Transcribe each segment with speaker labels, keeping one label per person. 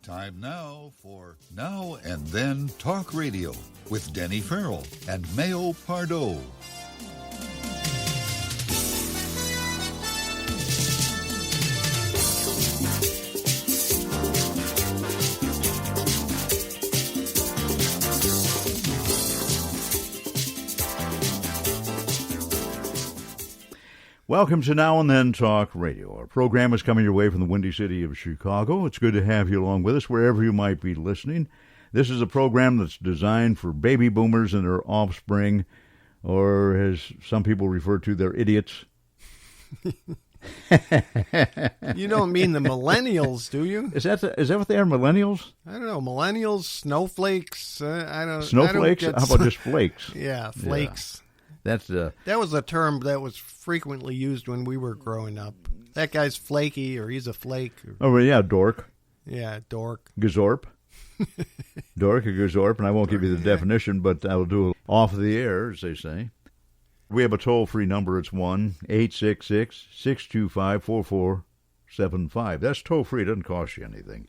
Speaker 1: Time now for Now and Then Talk Radio with Denny Farrell and Mayo Pardo.
Speaker 2: Welcome to Now and Then Talk Radio. Our program is coming your way from the Windy City of Chicago. It's good to have you along with us wherever you might be listening. This is a program that's designed for baby boomers and their offspring, or as some people refer to, their idiots.
Speaker 3: You don't mean the millennials, do you?
Speaker 2: Is that what they are, millennials?
Speaker 3: I don't know. Millennials, snowflakes. I don't.
Speaker 2: Snowflakes?
Speaker 3: I don't
Speaker 2: How about just flakes?
Speaker 3: Yeah, flakes.
Speaker 2: Yeah. That
Speaker 3: was a term that was frequently used when we were growing up. That guy's flaky, or he's a flake.
Speaker 2: Oh, yeah, dork.
Speaker 3: Yeah, dork.
Speaker 2: Gazorp. Dork or gazorp, and I won't give you the definition, but I'll do it off the air, as they say. We have a toll-free number. It's 1-866-625-4475. That's toll-free. It doesn't cost you anything.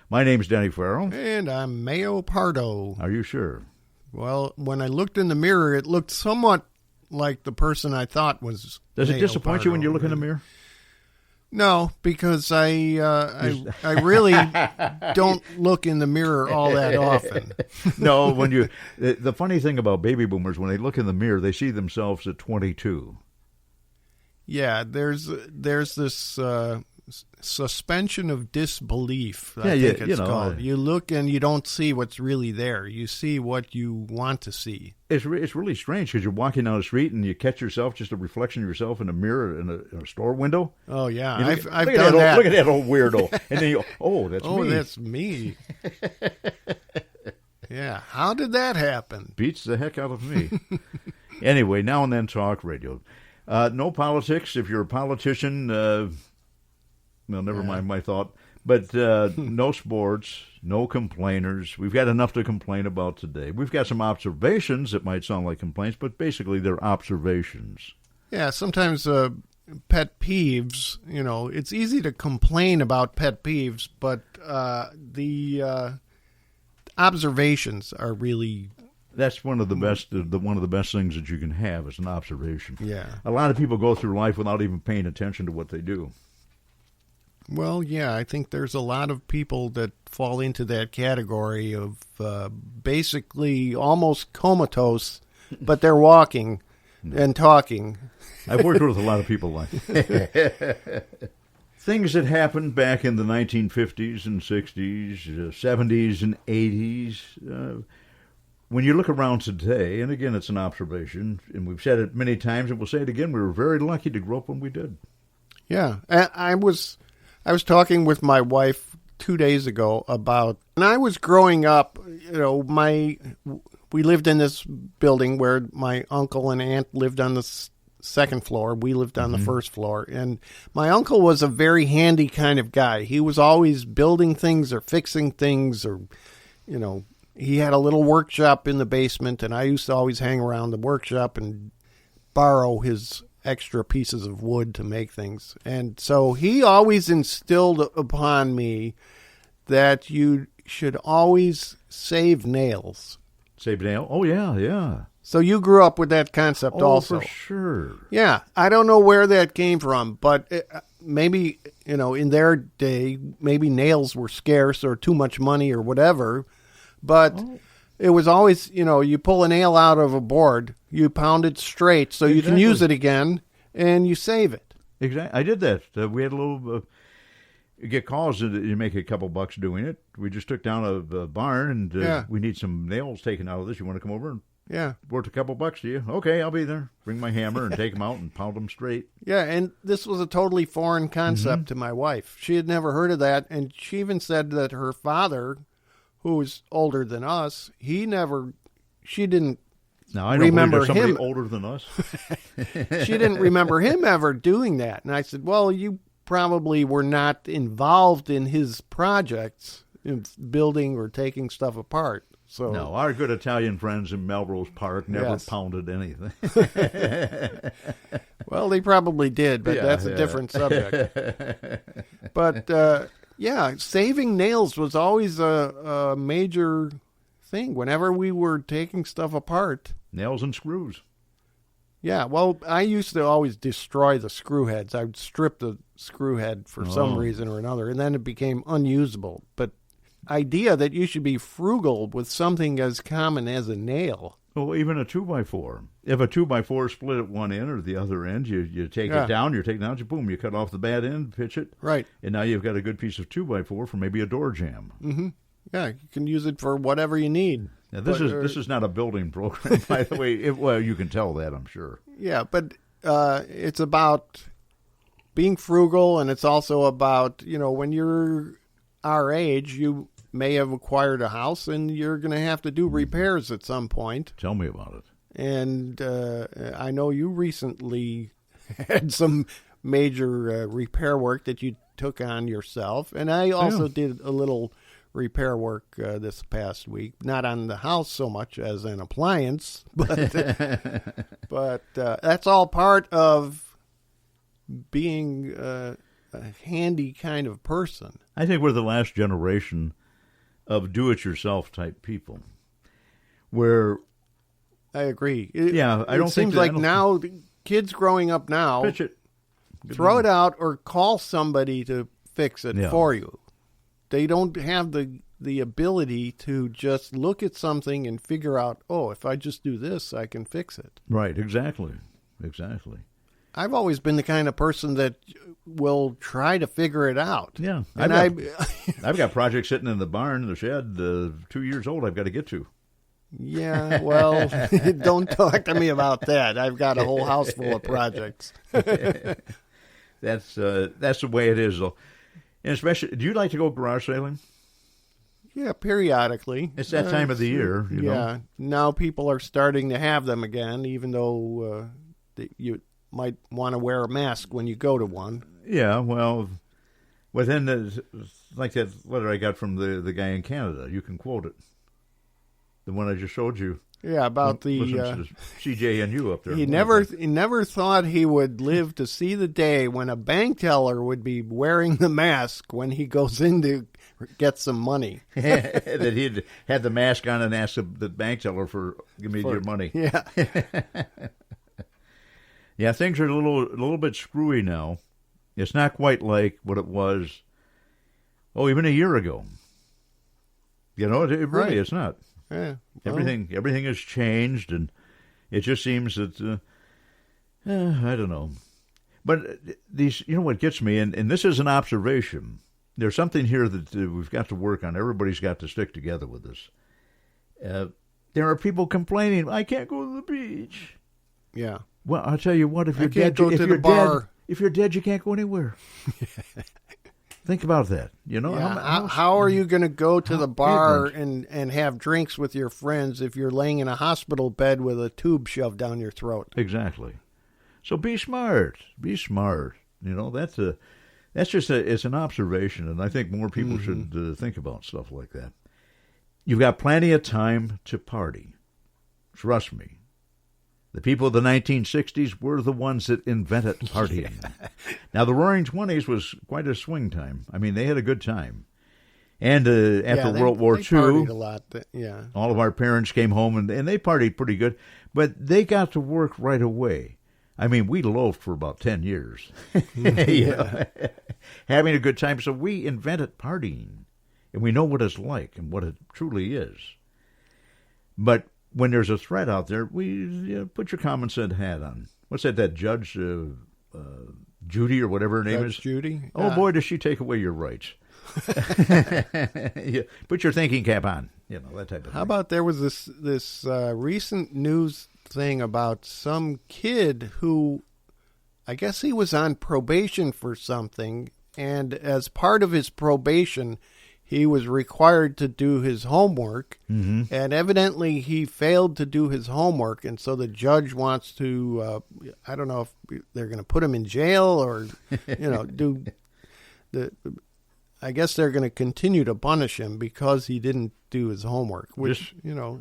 Speaker 2: My name's Denny Farrell.
Speaker 3: And I'm Mayo Pardo.
Speaker 2: Are you sure?
Speaker 3: Well, when I looked in the mirror, it looked somewhat like the person I thought was.
Speaker 2: Does it
Speaker 3: Mayo
Speaker 2: disappoint you when you look in the
Speaker 3: Pardo.
Speaker 2: mirror?
Speaker 3: No, because I really don't look in the mirror all that often.
Speaker 2: No, the funny thing about baby boomers, when they look in the mirror, they see themselves at 22.
Speaker 3: Yeah, there's this suspension of disbelief. I
Speaker 2: Yeah,
Speaker 3: think it's called. You look and you don't see what's really there. You see what you want to see.
Speaker 2: It's really strange because you're walking down the street and you catch yourself, just a reflection of yourself in a mirror in a store window.
Speaker 3: Oh yeah,
Speaker 2: I've
Speaker 3: done that.
Speaker 2: Look at that old weirdo, and then you go, "Oh, that's me."
Speaker 3: Oh, that's me. Yeah, how did that happen?
Speaker 2: Beats the heck out of me. Anyway, Now and Then Talk Radio. No politics. If you're a politician, well, never mind my thought. But no sports, no complainers. We've got enough to complain about today. We've got some observations that might sound like complaints, but basically they're observations.
Speaker 3: Yeah, sometimes pet peeves, it's easy to complain about pet peeves, but the observations are really...
Speaker 2: That's one of the best things that you can have is an observation.
Speaker 3: Yeah.
Speaker 2: A lot of people go through life without even paying attention to what they do.
Speaker 3: Well, yeah, I think there's a lot of people that fall into that category of basically almost comatose, but they're walking and talking.
Speaker 2: I've worked with a lot of people like that. Things that happened back in the 1950s and 60s, 70s and 80s. When you look around today, and again, it's an observation, and we've said it many times, and we'll say it again, we were very lucky to grow up when we did.
Speaker 3: Yeah, I was talking with my wife 2 days ago about, when I was growing up, we lived in this building where my uncle and aunt lived on the second floor. We lived on the first floor. And my uncle was a very handy kind of guy. He was always building things or fixing things or, he had a little workshop in the basement, and I used to always hang around the workshop and borrow his extra pieces of wood to make things. And so he always instilled upon me that you should always save nails.
Speaker 2: Save nail? Oh, yeah, yeah.
Speaker 3: So you grew up with that concept also.
Speaker 2: Oh, for sure.
Speaker 3: Yeah. I don't know where that came from, but maybe, in their day, maybe nails were scarce or too much money or whatever. But it was always, you pull a nail out of a board, you pound it straight so you can use it again, and you save it.
Speaker 2: Exactly. I did that. We had a little, you get calls, and you make a couple bucks doing it. We just took down a barn, and we need some nails taken out of this. You want to come over? And worth a couple bucks to you. Okay, I'll be there. Bring my hammer and take them out and pound them straight.
Speaker 3: Yeah, and this was a totally foreign concept to my wife. She had never heard of that, and she even said that her father, who was older than us, she didn't
Speaker 2: now, I don't
Speaker 3: remember
Speaker 2: believe there's somebody
Speaker 3: him
Speaker 2: older than us.
Speaker 3: She didn't remember him ever doing that. And I said, well, you probably were not involved in his projects, in building or taking stuff apart. So
Speaker 2: no, our good Italian friends in Melrose Park never pounded anything.
Speaker 3: Well, they probably did, but that's a different subject. But Yeah, saving nails was always a major thing. Whenever we were taking stuff apart.
Speaker 2: Nails and screws.
Speaker 3: Yeah, well, I used to always destroy the screw heads. I would strip the screw head for some reason or another, and then it became unusable. But idea that you should be frugal with something as common as a nail.
Speaker 2: Oh, even a 2x4. If a 2x4 split at one end or the other end, you take it down, boom, you cut off the bad end, pitch it.
Speaker 3: Right.
Speaker 2: And now you've got a good piece of 2x4 for maybe a door jamb.
Speaker 3: Mm-hmm. Yeah, you can use it for whatever you need.
Speaker 2: Now, this is not a building program, by the way. Well, you can tell that, I'm sure.
Speaker 3: Yeah, but it's about being frugal, and it's also about, when you're our age, you may have acquired a house, and you're going to have to do repairs at some point.
Speaker 2: Tell me about it.
Speaker 3: And I know you recently had some major repair work that you took on yourself, and I also did a little repair work this past week, not on the house so much as an appliance, but that's all part of being a handy kind of person.
Speaker 2: I think we're the last generation of do-it-yourself type people, where
Speaker 3: I agree.
Speaker 2: I don't think
Speaker 3: seems like now the kids growing up now
Speaker 2: pitch it,
Speaker 3: throw it out or call somebody to fix it for you. They don't have the ability to just look at something and figure out, if I just do this, I can fix it.
Speaker 2: Right, exactly.
Speaker 3: I've always been the kind of person that will try to figure it out.
Speaker 2: Yeah.
Speaker 3: And
Speaker 2: I've got projects sitting in the barn, in the shed, 2 years old I've got to get to.
Speaker 3: Yeah, well, don't talk to me about that. I've got a whole house full of projects.
Speaker 2: That's the way it is, though. And especially, do you like to go garage sailing?
Speaker 3: Yeah, periodically.
Speaker 2: It's that time of the year, you know.
Speaker 3: Yeah, now people are starting to have them again, even though you might want to wear a mask when you go to one.
Speaker 2: Yeah, well, within like that letter I got from the guy in Canada, you can quote it. The one I just showed you.
Speaker 3: Yeah, about the
Speaker 2: CJNU up there.
Speaker 3: He never thought he would live to see the day when a bank teller would be wearing the mask when he goes in to get some money.
Speaker 2: That he'd had the mask on and asked the bank teller give me your money.
Speaker 3: Yeah.
Speaker 2: Yeah, things are a little bit screwy now. It's not quite like what it was, even a year ago. You know, it really is not.
Speaker 3: Yeah. Well,
Speaker 2: everything has changed, and it just seems that I don't know. But these, what gets me, and this is an observation. There's something here that we've got to work on. Everybody's got to stick together with this. There are people complaining, I can't go to the beach.
Speaker 3: Yeah.
Speaker 2: Well, I'll tell you what, if you're dead, if you're dead, you can't go anywhere. Think about that.
Speaker 3: Yeah. How are you going to go to the bar and have drinks with your friends if you're laying in a hospital bed with a tube shoved down your throat?
Speaker 2: Exactly. So be smart. Be smart. That's just it's an observation, and I think more people should think about stuff like that. You've got plenty of time to party. Trust me. The people of the 1960s were the ones that invented partying. Now, the Roaring '20s was quite a swing time. I mean, they had a good time. And after World War II,
Speaker 3: partied a lot.
Speaker 2: All of our parents came home, and they partied pretty good. But they got to work right away. I mean, we loafed for about 10 years. Having a good time. So we invented partying. And we know what it's like and what it truly is. But when there's a threat out there, put your common sense hat on. What's that Judge Judy or whatever her name is?
Speaker 3: Judge Judy?
Speaker 2: Oh, boy, does she take away your rights. Put your thinking cap on. That type of thing.
Speaker 3: How about there was this recent news thing about some kid who, I guess he was on probation for something, and as part of his probation, he was required to do his homework, and evidently he failed to do his homework, and so the judge wants to, I don't know if they're going to put him in jail or, I guess they're going to continue to punish him because he didn't do his homework, which,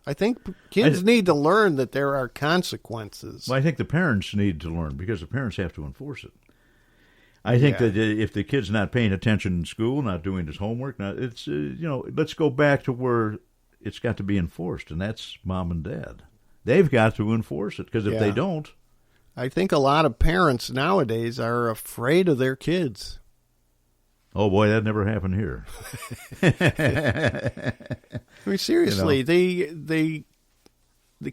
Speaker 3: I think kids need to learn that there are consequences.
Speaker 2: Well, I think the parents need to learn because the parents have to enforce it. I think that if the kid's not paying attention in school, not doing his homework, it's let's go back to where it's got to be enforced, and that's mom and dad. They've got to enforce it, because if they don't,
Speaker 3: I think a lot of parents nowadays are afraid of their kids.
Speaker 2: Oh boy, that never happened here.
Speaker 3: I mean, seriously, the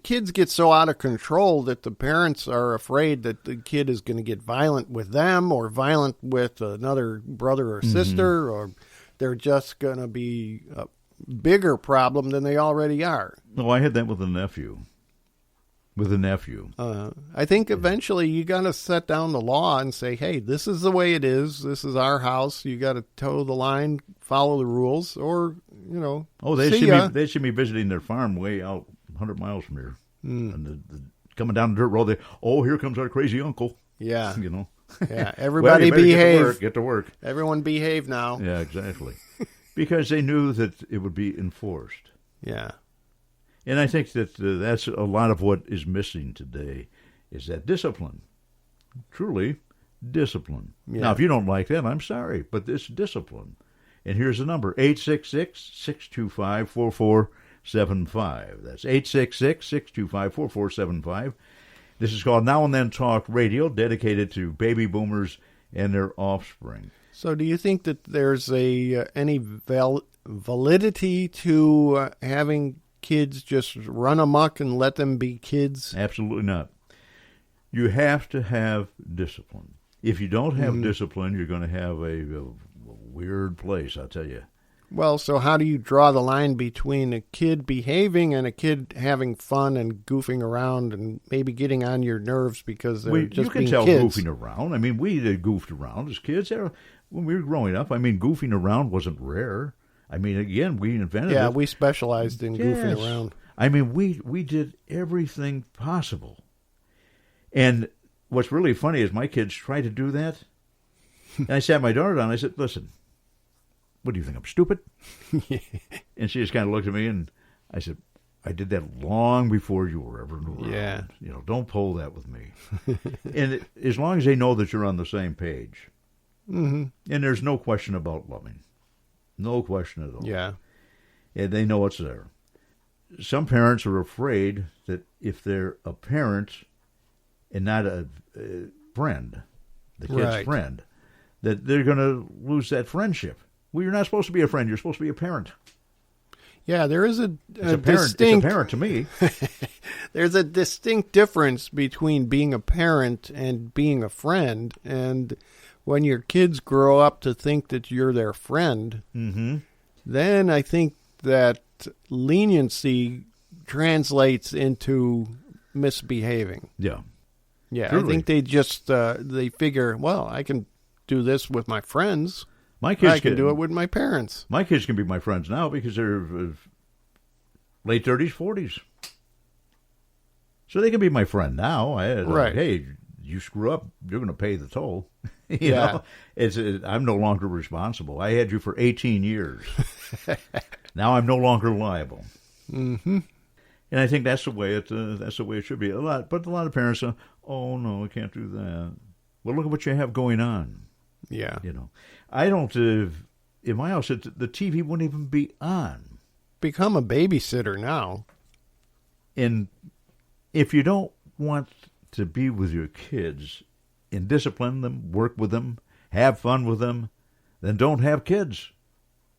Speaker 3: kids get so out of control that the parents are afraid that the kid is going to get violent with them or violent with another brother or sister, or they're just going to be a bigger problem than they already are.
Speaker 2: No, I had that with a nephew.
Speaker 3: I think eventually you got to set down the law and say, hey, this is the way it is. This is our house. You got to toe the line, follow the rules, or,
Speaker 2: Oh, they should be visiting their farm way out 100 miles from here. And coming down the dirt road, here comes our crazy uncle.
Speaker 3: Yeah. Yeah,
Speaker 2: well,
Speaker 3: everybody behave.
Speaker 2: Get to work.
Speaker 3: Everyone behave now.
Speaker 2: Yeah, exactly. Because they knew that it would be enforced.
Speaker 3: Yeah.
Speaker 2: And I think that that's a lot of what is missing today, is that discipline. Truly, discipline.
Speaker 3: Yeah.
Speaker 2: Now, if you don't like that, I'm sorry, but it's discipline. And here's the number, 866-625-4475. That's 866-625-4475. This is called Now and Then Talk Radio, dedicated to baby boomers and their offspring.
Speaker 3: So do you think that there's any validity to having kids just run amok and let them be kids?
Speaker 2: Absolutely not. You have to have discipline. If you don't have discipline, you're going to have a weird place, I'll tell you.
Speaker 3: Well, so how do you draw the line between a kid behaving and a kid having fun and goofing around and maybe getting on your nerves because they're just being kids?
Speaker 2: You can tell goofing around. I mean, we goofed around as kids. When we were growing up, I mean, goofing around wasn't rare. I mean, again, we invented it.
Speaker 3: Yeah, we specialized in goofing around.
Speaker 2: I mean, we did everything possible. And what's really funny is my kids try to do that. And I sat my daughter down and I said, listen, what do you think, I'm stupid? And she just kind of looked at me and I said, I did that long before you were ever around.
Speaker 3: Yeah.
Speaker 2: Don't pull that with me. And as long as they know that you're on the same page. And there's no question about loving. No question at all.
Speaker 3: Yeah.
Speaker 2: And they know it's there. Some parents are afraid that if they're a parent and not a friend, the kid's friend, that they're going to lose that friendship. Well, you're not supposed to be a friend. You're supposed to be a parent.
Speaker 3: Yeah, there is a
Speaker 2: distinct... It's a parent to me.
Speaker 3: There's a distinct difference between being a parent and being a friend. And when your kids grow up to think that you're their friend, then I think that leniency translates into misbehaving.
Speaker 2: Yeah.
Speaker 3: Yeah,
Speaker 2: Truly.
Speaker 3: I think they just they figure, well, I can do this with my friends.
Speaker 2: My kids
Speaker 3: I can do it with my parents.
Speaker 2: My kids can be my friends now because they're late 30s, 40s. So they can be my friend now.
Speaker 3: Right.
Speaker 2: Hey, you screw up, you're going to pay the toll. you know, I'm no longer responsible. I had you for 18 years. Now I'm no longer liable.
Speaker 3: Mm-hmm.
Speaker 2: And I think that's the way it should be. But a lot of parents say, "Oh no, I can't do that." Well, look at what you have going on.
Speaker 3: Yeah.
Speaker 2: I don't. In my house, the TV wouldn't even be on.
Speaker 3: Become a babysitter now.
Speaker 2: And if you don't want to be with your kids and discipline them, work with them, have fun with them, then don't have kids.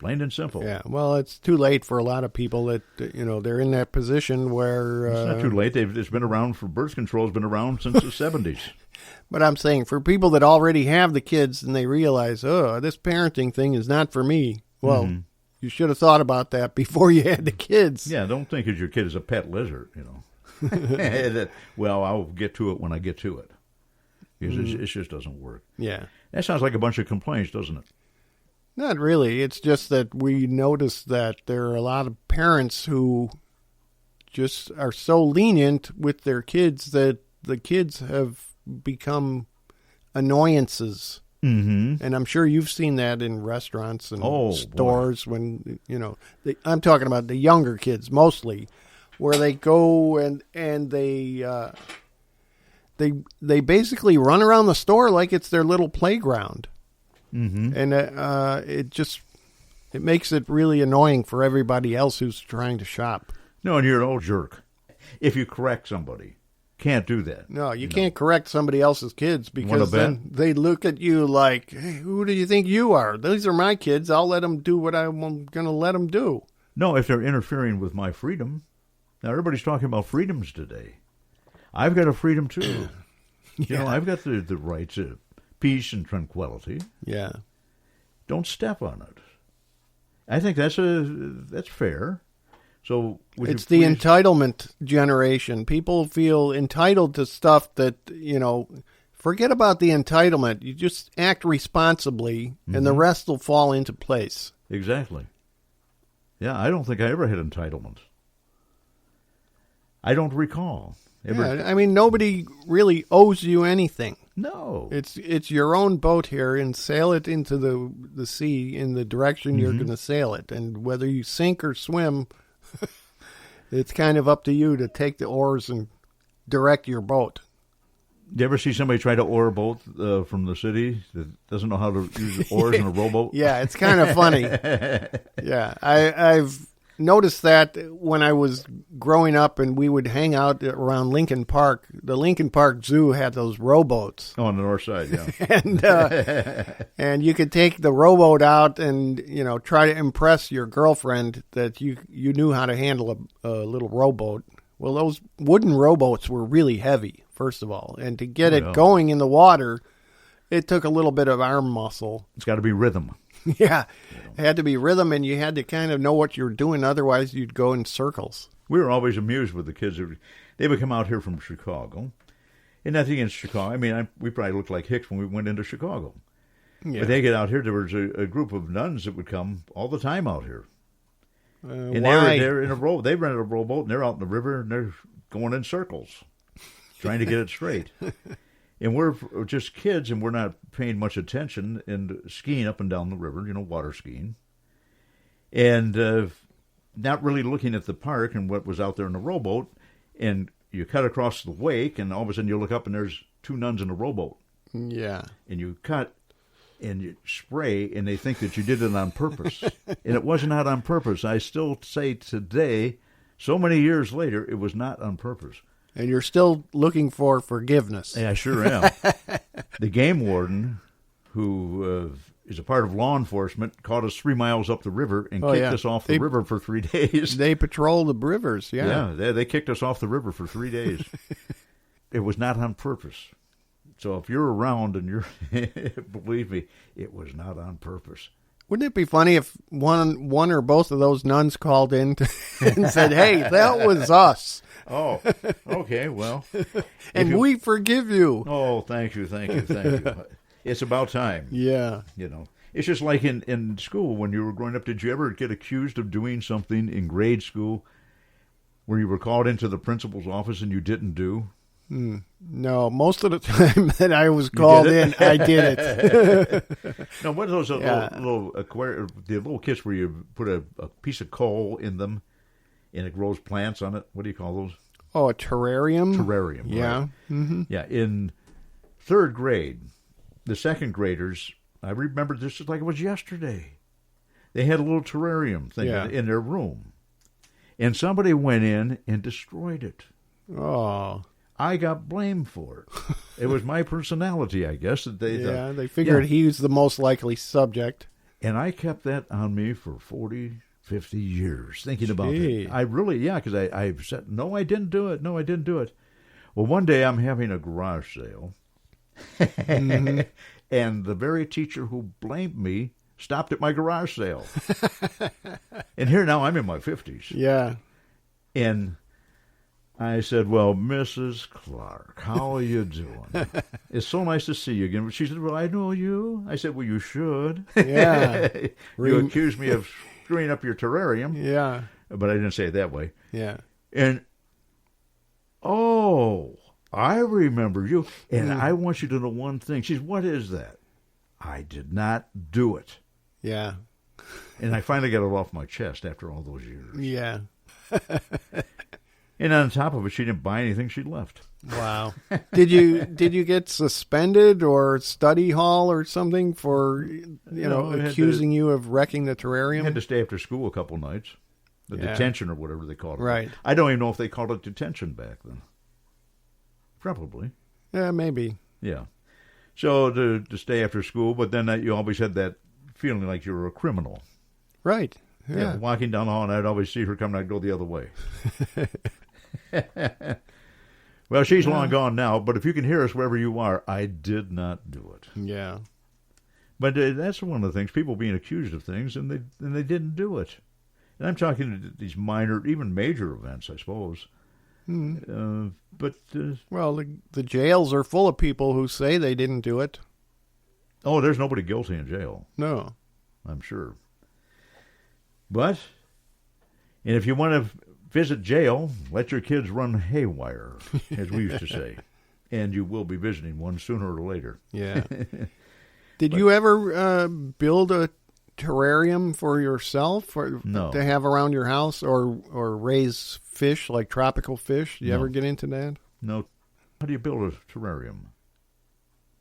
Speaker 2: Plain and simple.
Speaker 3: Yeah, well, it's too late for a lot of people that, they're in that position where...
Speaker 2: it's not too late. It's been around for birth control. Has been around since the 70s.
Speaker 3: But I'm saying for people that already have the kids and they realize, this parenting thing is not for me. Well, you should have thought about that before you had the kids.
Speaker 2: Yeah, don't think of your kid as a pet lizard, Well, I'll get to it when I get to it. Because it just doesn't work.
Speaker 3: Yeah.
Speaker 2: That sounds like a bunch of complaints, doesn't it?
Speaker 3: Not really. It's just that we notice that there are a lot of parents who just are so lenient with their kids that the kids have become annoyances. Mm-hmm. And I'm sure you've seen that in restaurants and stores when, I'm talking about the younger kids mostly, where they go and they they basically run around the store like it's their little playground.
Speaker 2: Mm-hmm.
Speaker 3: And it makes it really annoying for everybody else who's trying to shop.
Speaker 2: No, and you're an old jerk if you correct somebody. Can't do that.
Speaker 3: No, you can't correct somebody else's kids because then they look at you like, hey, who do you think you are? These are my kids. I'll let them do what I'm going to let them do.
Speaker 2: No, if they're interfering with my freedom. Now, everybody's talking about freedoms today. I've got a freedom, too. You know, I've got the right to peace and tranquility.
Speaker 3: Yeah.
Speaker 2: Don't step on it. I think that's fair. So
Speaker 3: it's the entitlement generation. People feel entitled to stuff that, forget about the entitlement. You just act responsibly, and the rest will fall into place.
Speaker 2: Exactly. Yeah, I don't think I ever had entitlement. I don't recall.
Speaker 3: Nobody really owes you anything.
Speaker 2: No.
Speaker 3: It's your own boat here, and sail it into the sea in the direction you're going to sail it. And whether you sink or swim, it's kind of up to you to take the oars and direct your boat.
Speaker 2: Do you ever see somebody try to oar a boat from the city that doesn't know how to use oars in a rowboat?
Speaker 3: Yeah, it's kind of funny. Yeah, I've noticed that when I was growing up and we would hang out around Lincoln Park. The Lincoln Park Zoo had those rowboats.
Speaker 2: Oh, on the north side, yeah.
Speaker 3: and you could take the rowboat out and, try to impress your girlfriend that you knew how to handle a little rowboat. Well, those wooden rowboats were really heavy, first of all. And to get it going in the water, it took a little bit of arm muscle.
Speaker 2: It's got to be rhythm.
Speaker 3: Yeah, it had to be rhythm, and you had to kind of know what you were doing. Otherwise, you'd go in circles.
Speaker 2: We were always amused with the kids. They would come out here from Chicago. And nothing against Chicago. We probably looked like hicks when we went into Chicago. Yeah. But they get out here. There was a group of nuns that would come all the time out here. And they're in a row. They rented a rowboat, and they're out in the river, and they're going in circles, trying to get it straight. And we're just kids, and we're not paying much attention and skiing up and down the river, water skiing. And not really looking at the park and what was out there in the rowboat. And you cut across the wake, and all of a sudden you look up, and there's two nuns in a rowboat.
Speaker 3: Yeah.
Speaker 2: And you cut, and you spray, and they think that you did it on purpose. And it was not on purpose. I still say today, so many years later, it was not on purpose.
Speaker 3: And you're still looking for forgiveness.
Speaker 2: Yeah, I sure am. The game warden, who is a part of law enforcement, caught us 3 miles up the river and kicked us off the river for 3 days.
Speaker 3: They patrol the rivers, yeah.
Speaker 2: Yeah, they kicked us off the river for 3 days. It was not on purpose. So if you're around and believe me, it was not on purpose.
Speaker 3: Wouldn't it be funny if one or both of those nuns called in and said, hey, that was us.
Speaker 2: Oh, okay, well.
Speaker 3: And we forgive you.
Speaker 2: Oh, thank you. It's about time.
Speaker 3: Yeah.
Speaker 2: It's just like in school when you were growing up. Did you ever get accused of doing something in grade school where you were called into the principal's office and you didn't do?
Speaker 3: No, most of the time that I was called in, I did it.
Speaker 2: Now, what are those the little kits where you put a piece of coal in them and it grows plants on it? What do you call those?
Speaker 3: Oh, a terrarium?
Speaker 2: Terrarium,
Speaker 3: yeah.
Speaker 2: Right.
Speaker 3: Mm-hmm.
Speaker 2: Yeah, in third grade, the second graders, I remember this like it was yesterday. They had a little terrarium thing in their room. And somebody went in and destroyed it.
Speaker 3: Oh.
Speaker 2: I got blamed for it. It was my personality, I guess. That
Speaker 3: they figured he was the most likely subject.
Speaker 2: And I kept that on me for 40, 50 years, thinking about it. I really, because I said, no, I didn't do it. No, I didn't do it. Well, one day I'm having a garage sale. Mm-hmm. And the very teacher who blamed me stopped at my garage sale. And here now I'm in my 50s.
Speaker 3: Yeah.
Speaker 2: And I said, well, Mrs. Clark, how are you doing? It's so nice to see you again. She said, well, I know you. I said, well, you should.
Speaker 3: Yeah.
Speaker 2: You accused me of screwing up your terrarium.
Speaker 3: Yeah.
Speaker 2: But I didn't say it that way.
Speaker 3: Yeah.
Speaker 2: And, I remember you. And I want you to know one thing. She said, what is that? I did not do it.
Speaker 3: Yeah.
Speaker 2: And I finally got it off my chest after all those years.
Speaker 3: Yeah.
Speaker 2: And on top of it, she didn't buy anything she left.
Speaker 3: Wow. Did you get suspended or study hall or something for accusing you of wrecking the terrarium?
Speaker 2: I had to stay after school a couple nights. The detention or whatever they called it.
Speaker 3: Right.
Speaker 2: I don't even know if they called it detention back then. Probably.
Speaker 3: Yeah, maybe.
Speaker 2: Yeah. So to stay after school, but then you always had that feeling like you were a criminal.
Speaker 3: Right. Yeah.
Speaker 2: Walking down the hall, and I'd always see her coming, I'd go the other way. Well, she's long gone now, but if you can hear us wherever you are, I did not do it.
Speaker 3: Yeah.
Speaker 2: But that's one of the things, people being accused of things, and they didn't do it. And I'm talking these minor, even major events, I suppose. But
Speaker 3: well, the jails are full of people who say they didn't do it.
Speaker 2: Oh, there's nobody guilty in jail.
Speaker 3: No.
Speaker 2: I'm sure. But, and if you want to visit jail, let your kids run haywire, as we used to say. And you will be visiting one sooner or later.
Speaker 3: Yeah. Did you ever build a terrarium for yourself
Speaker 2: No.
Speaker 3: to have around your house or raise fish, like tropical fish? Did you
Speaker 2: No.
Speaker 3: ever get into that?
Speaker 2: No. How do you build a terrarium?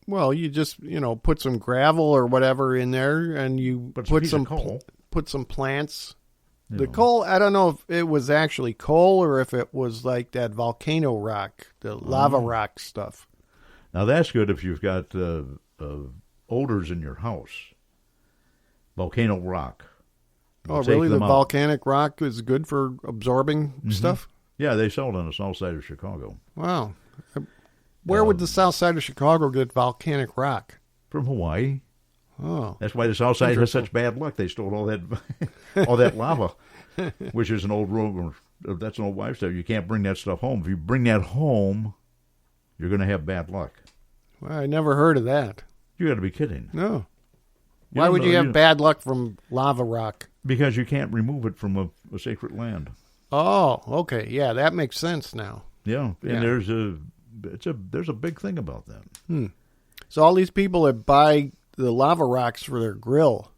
Speaker 3: Well, you just, put some gravel or whatever in there and you
Speaker 2: But it's a
Speaker 3: put
Speaker 2: piece of coal.
Speaker 3: put some plants.
Speaker 2: You
Speaker 3: The
Speaker 2: know.
Speaker 3: coal, I don't know if it was actually coal or if it was like that volcano rock, the lava rock stuff.
Speaker 2: Now, that's good if you've got odors in your house. Volcano rock.
Speaker 3: Oh,
Speaker 2: Take
Speaker 3: really? The
Speaker 2: them out.
Speaker 3: volcanic rock is good for absorbing stuff?
Speaker 2: Yeah, they sell it on the south side of Chicago.
Speaker 3: Wow. Where would the south side of Chicago get volcanic rock?
Speaker 2: From Hawaii.
Speaker 3: Oh.
Speaker 2: That's why the south side has such bad luck. They stole all that all that lava, which is an old rule. That's an old wives' tale. You can't bring that stuff home. If you bring that home, you're going to have bad luck.
Speaker 3: Well, I never heard of that.
Speaker 2: You got to be kidding.
Speaker 3: No.
Speaker 2: You
Speaker 3: Why
Speaker 2: don't
Speaker 3: would
Speaker 2: know-
Speaker 3: you have bad luck from lava rock?
Speaker 2: Because you can't remove it from a sacred land.
Speaker 3: Oh, okay. Yeah, that makes sense now.
Speaker 2: Yeah, and
Speaker 3: Yeah.
Speaker 2: there's a big thing about that.
Speaker 3: So all these people that buy the lava rocks for their grill,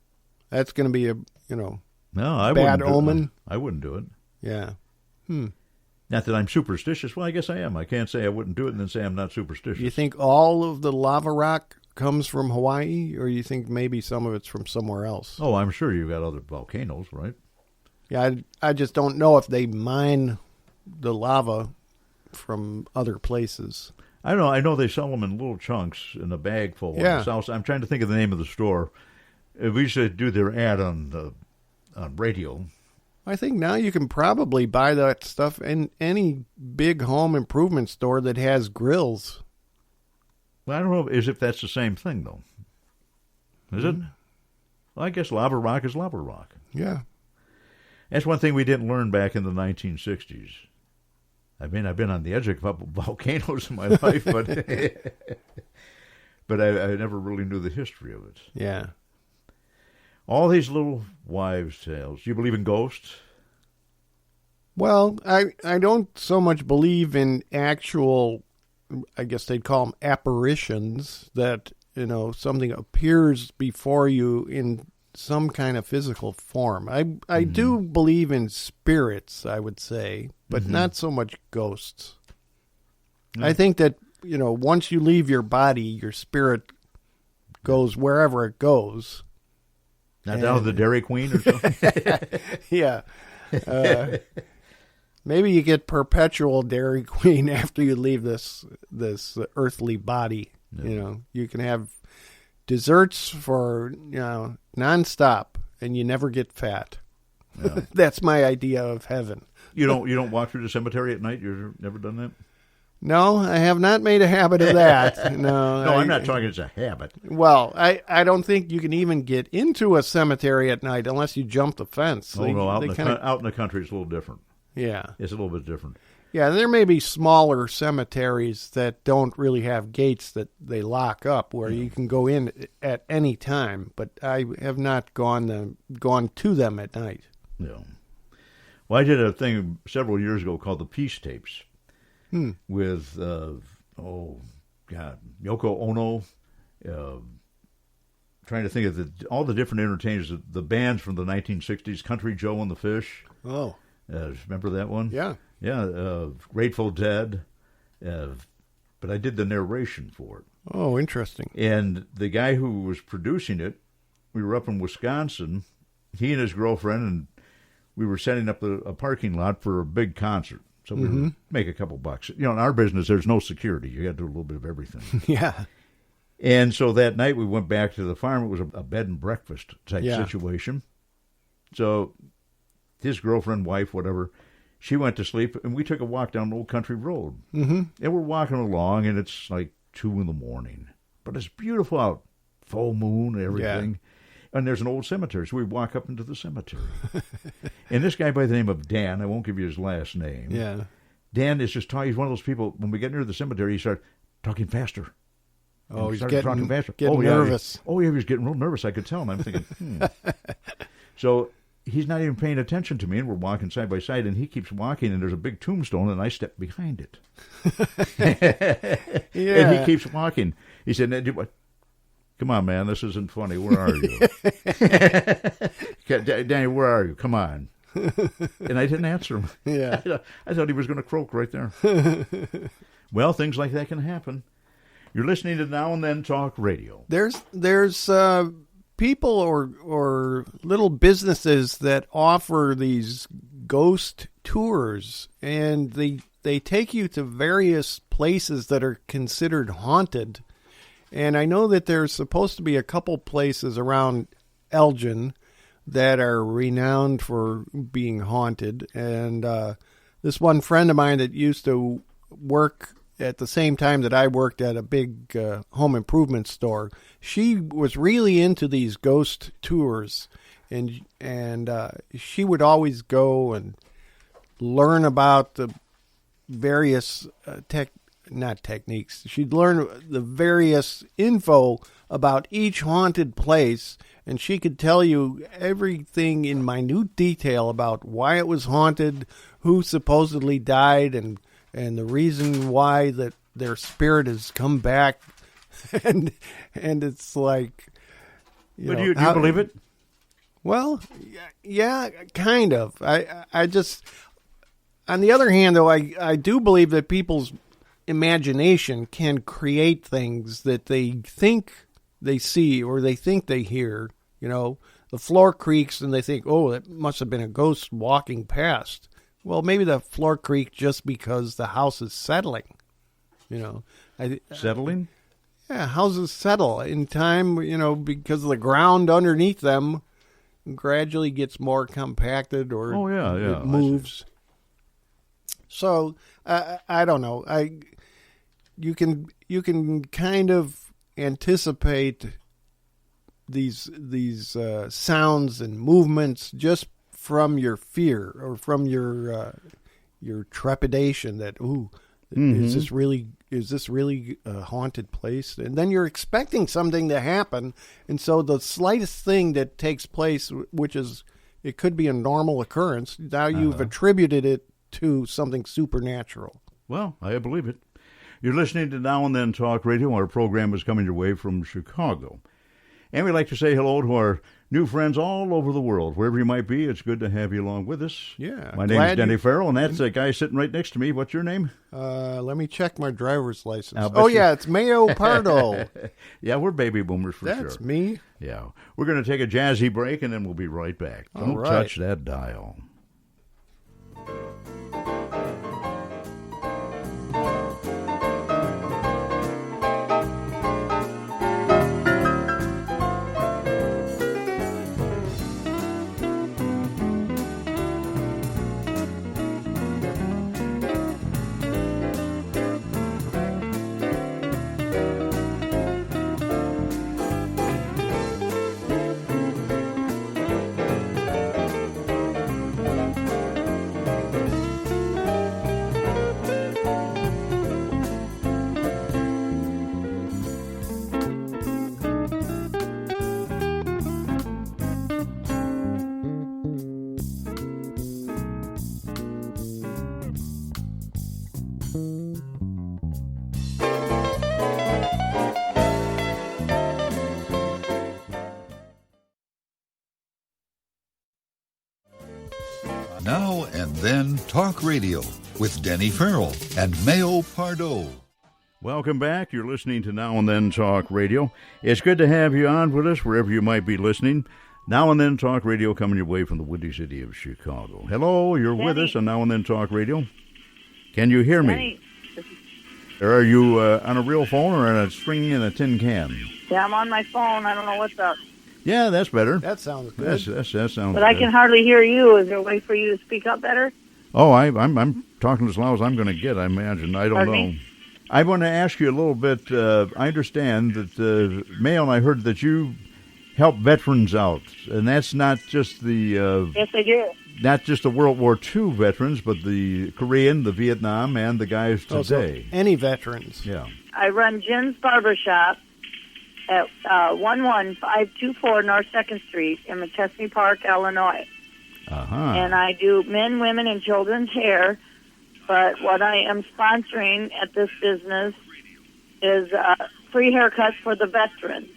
Speaker 3: that's going to be a,
Speaker 2: No, I
Speaker 3: Bad
Speaker 2: wouldn't do it.
Speaker 3: omen?
Speaker 2: I wouldn't do it.
Speaker 3: yeah.
Speaker 2: Not that I'm superstitious. Well, I guess I am. I can't say I wouldn't do it and then say I'm not superstitious.
Speaker 3: You think all of the lava rock comes from Hawaii, or you think maybe some of it's from somewhere else?
Speaker 2: Oh, I'm sure you've got other volcanoes, right?
Speaker 3: Yeah, I just don't know if they mine the lava from other places.
Speaker 2: I don't know. I know they sell them in little chunks in a bag full.
Speaker 3: Yeah.
Speaker 2: On the south. I'm trying to think of the name of the store. We used to do their ad on radio.
Speaker 3: I think now you can probably buy that stuff in any big home improvement store that has grills.
Speaker 2: Well, I don't know if that's the same thing, though. Is it? Well, I guess lava rock is lava rock.
Speaker 3: Yeah.
Speaker 2: That's one thing we didn't learn back in the 1960s. I mean, I've been on the edge of a couple volcanoes in my life, but but I never really knew the history of it.
Speaker 3: Yeah.
Speaker 2: All these little wives' tales. Do you believe in ghosts?
Speaker 3: Well, I don't so much believe in actual, I guess they'd call them apparitions, that, something appears before you in some kind of physical form. I do believe in spirits, I would say, but not so much ghosts. I think that, once you leave your body, your spirit goes wherever it goes.
Speaker 2: Not down to the Dairy Queen or something?
Speaker 3: Yeah. Maybe you get perpetual Dairy Queen after you leave this earthly body.
Speaker 2: Yeah.
Speaker 3: You can have desserts for nonstop, and you never get fat.
Speaker 2: Yeah.
Speaker 3: That's my idea of heaven.
Speaker 2: You don't walk through the cemetery at night? You've never done that?
Speaker 3: No, I have not made a habit of that. No,
Speaker 2: I'm not talking it's a habit.
Speaker 3: Well, I don't think you can even get into a cemetery at night unless you jump the fence.
Speaker 2: No, out
Speaker 3: They
Speaker 2: in
Speaker 3: kinda-
Speaker 2: out in the country it's a little different.
Speaker 3: Yeah.
Speaker 2: It's a little bit different.
Speaker 3: Yeah, there may be smaller cemeteries that don't really have gates that they lock up where you can go in at any time, but I have not gone to them at night.
Speaker 2: Yeah. Well, I did a thing several years ago called the Peace Tapes with, Yoko Ono, trying to think of all the different entertainers, the bands from the 1960s, Country Joe and the Fish.
Speaker 3: Oh.
Speaker 2: Remember that one?
Speaker 3: Yeah.
Speaker 2: Yeah, Grateful Dead. But I did the narration for it.
Speaker 3: Oh, interesting.
Speaker 2: And the guy who was producing it, we were up in Wisconsin, he and his girlfriend, and we were setting up a parking lot for a big concert. So we would make a couple bucks. You know, in our business, there's no security. You got to do a little bit of everything.
Speaker 3: Yeah.
Speaker 2: And so that night we went back to the farm. It was a bed and breakfast type situation. So his girlfriend, wife, whatever, she went to sleep, and we took a walk down an old country road. Mm-hmm. And we're walking along, and it's like 2 a.m. But it's beautiful out. Full moon, everything. Yeah. And there's an old cemetery, so we walk up into the cemetery. And this guy by the name of Dan, I won't give you his last name.
Speaker 3: Yeah.
Speaker 2: Dan is just talking. He's one of those people, when we get near the cemetery, he started talking faster.
Speaker 3: Oh, he's getting nervous.
Speaker 2: Yeah, he was getting real nervous. I could tell. And I'm thinking, So he's not even paying attention to me, and we're walking side by side, and he keeps walking, and there's a big tombstone, and I step behind it.
Speaker 3: Yeah.
Speaker 2: And he keeps walking. He said, "Come on, man, this isn't funny. Where are you?" "Danny, where are you? Come on." And I didn't answer him.
Speaker 3: Yeah.
Speaker 2: I thought he was going to croak right there. Well, things like that can happen. You're listening to Now and Then Talk Radio.
Speaker 3: There's people or little businesses that offer these ghost tours, and they take you to various places that are considered haunted. And I know that there's supposed to be a couple places around Elgin that are renowned for being haunted. And this one friend of mine that used to work at the same time that I worked at a big home improvement store, she was really into these ghost tours, and she would always go and learn about the various techniques. She'd learn the various info about each haunted place, and she could tell you everything in minute detail about why it was haunted, who supposedly died, and the reason why that their spirit has come back. and it's like,
Speaker 2: do you believe it?
Speaker 3: Well, yeah, kind of. I just, on the other hand, though, I do believe that people's imagination can create things that they think they see or they think they hear. You know, the floor creaks and they think, oh, that must have been a ghost walking past. Well, maybe the floor creaked just because the house is settling. You know,
Speaker 2: settling?
Speaker 3: Yeah, houses settle in time, you know, because the ground underneath them gradually gets more compacted or it moves. So I don't know. You can kind of anticipate these sounds and movements just from your fear or from your trepidation that is this really a haunted place? And then you're expecting something to happen, and so the slightest thing that takes place, which is it could be a normal occurrence, now you've attributed it to something supernatural.
Speaker 2: Well, I believe it. You're listening to Now and Then Talk Radio. Our program is coming your way from Chicago. And we'd like to say hello to our new friends all over the world. Wherever you might be, it's good to have you along with us.
Speaker 3: Yeah.
Speaker 2: My name is Denny Farrell, and that's the guy sitting right next to me. What's your name?
Speaker 3: Let me check my driver's license. Yeah, it's Mayo Pardo.
Speaker 2: Yeah, we're baby boomers for sure.
Speaker 3: That's me.
Speaker 2: Yeah. We're going to take a jazzy break, and then we'll be right back. Don't touch that dial.
Speaker 1: Now and Talk Radio with Denny Farrell and Mayo Pardo.
Speaker 2: Welcome back. You're listening to Now and Then Talk Radio. It's good to have you on with us wherever you might be listening. Now and Then Talk Radio coming your way from the Windy City of Chicago. Hello, you're with us on Now and Then Talk Radio. Can you hear me? Are you on a real phone or on a string in a tin can?
Speaker 4: Yeah, I'm on my phone. I don't know what's up.
Speaker 2: Yeah, that's better.
Speaker 3: That sounds good.
Speaker 2: That sounds
Speaker 4: But
Speaker 2: good.
Speaker 4: I can hardly hear you. Is there a way for you to speak up better?
Speaker 2: Oh, I'm talking as loud as I'm going to get, I imagine. I don't
Speaker 4: Pardon
Speaker 2: know.
Speaker 4: me?
Speaker 2: I want to ask you a little bit. I understand that, Mayo, and I heard that you help veterans out, and that's not just the
Speaker 4: Yes, I do.
Speaker 2: not just the World War II veterans, but the Korean, the Vietnam, and the guys today.
Speaker 3: Any veterans.
Speaker 2: Yeah.
Speaker 4: I run Jim's Barbershop at 11524 North 2nd Street in McChesney Park, Illinois.
Speaker 2: Uh-huh.
Speaker 4: And I do men, women, and children's hair. But what I am sponsoring at this business is free haircuts for the veterans.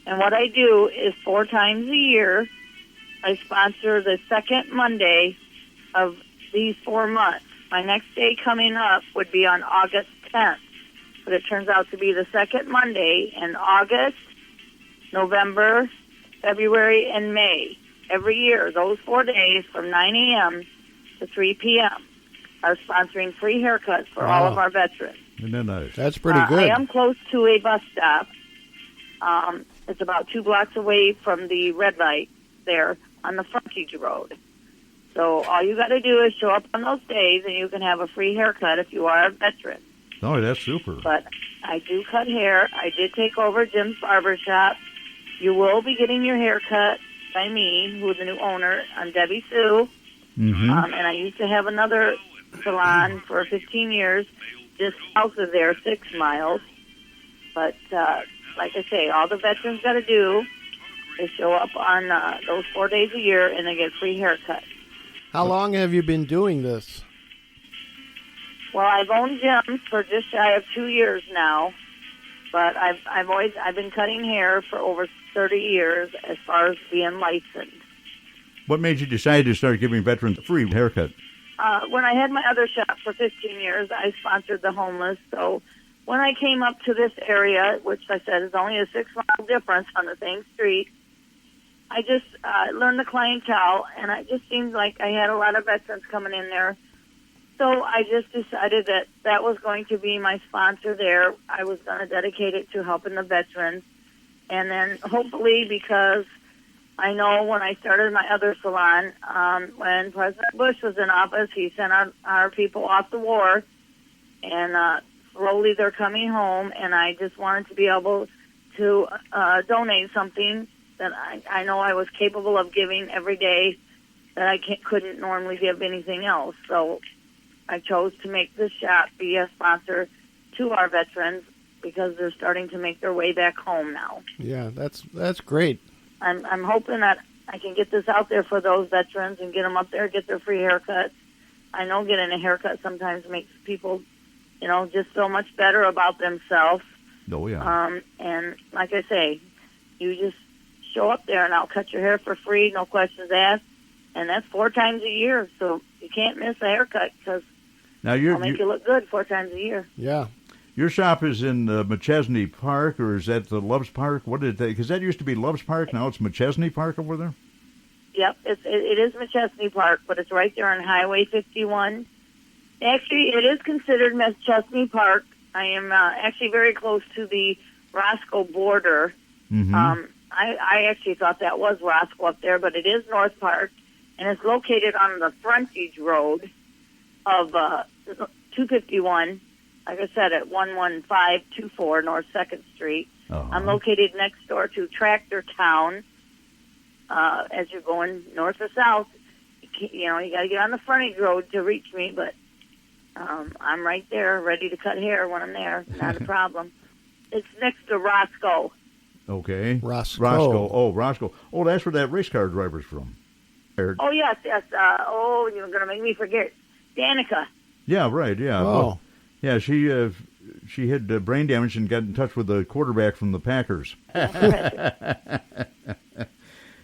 Speaker 4: And what I do is 4 times a year, I sponsor the second Monday of these 4 months. My next day coming up would be on August 10th. But it turns out to be the second Monday in August, November, February, and May. Every year, those 4 days from 9 a.m. to 3 p.m. are sponsoring free haircuts for all of our veterans.
Speaker 2: Isn't that nice?
Speaker 3: That's pretty good.
Speaker 4: I am close to a bus stop. It's about 2 blocks away from the red light there on the frontage road. So all you got to do is show up on those days, and you can have a free haircut if you are a veteran.
Speaker 2: Oh, that's super.
Speaker 4: But I do cut hair. I did take over Jim's Barbershop. You will be getting your hair cut by me, who's the new owner. I'm Debbie Sue.
Speaker 2: Mm-hmm.
Speaker 4: And I used to have another salon for 15 years just south of there, 6 miles. But like I say, all the veterans got to do is show up on those 4 days a year, and they get free haircuts.
Speaker 3: How long have you been doing this?
Speaker 4: Well, I've owned Jim's for just shy of 2 years now, but I've been cutting hair for over 30 years as far as being licensed.
Speaker 2: What made you decide to start giving veterans a free haircut?
Speaker 4: When I had my other shop for 15 years, I sponsored the homeless. So when I came up to this area, which I said is only a 6-mile difference on the same street, I just learned the clientele, and it just seemed like I had a lot of veterans coming in there. So I just decided that that was going to be my sponsor there. I was going to dedicate it to helping the veterans. And then hopefully, because I know when I started my other salon, when President Bush was in office, he sent our people off to war, and slowly they're coming home, and I just wanted to be able to donate something that I know I was capable of giving every day that I couldn't normally give anything else. So I chose to make this shop be a sponsor to our veterans because they're starting to make their way back home now.
Speaker 3: Yeah, that's great.
Speaker 4: I'm hoping that I can get this out there for those veterans and get them up there, get their free haircuts. I know getting a haircut sometimes makes people, just feel much better about themselves.
Speaker 2: Oh, yeah.
Speaker 4: And like I say, you just show up there and I'll cut your hair for free, no questions asked. And that's 4 times a year, so you can't miss a haircut because I'll make you look good 4 times a year.
Speaker 3: Yeah.
Speaker 2: Your shop is in McChesney Park, or is that the Loves Park? What did they? Because that used to be Loves Park, now it's McChesney Park over there.
Speaker 4: Yep, it is McChesney Park, but it's right there on Highway 51. Actually, it is considered McChesney Park. I am actually very close to the Roscoe border.
Speaker 2: Mm-hmm.
Speaker 4: I actually thought that was Roscoe up there, but it is North Park, and it's located on the frontage road of 251. Like I said, at 11524 North 2nd Street.
Speaker 2: Uh-huh.
Speaker 4: I'm located next door to Tractor Town. As you're going north or south, you got to get on the frontage road to reach me, but I'm right there, ready to cut hair when I'm there. Not a problem. It's next to Roscoe.
Speaker 2: Okay.
Speaker 3: Roscoe.
Speaker 2: Oh, Roscoe. Oh, that's where that race car driver's from.
Speaker 4: Oh, yes. You're going to make me forget. Danica.
Speaker 2: Yeah, right, yeah.
Speaker 3: Oh.
Speaker 2: Well, yeah, she had brain damage and got in touch with the quarterback from the Packers.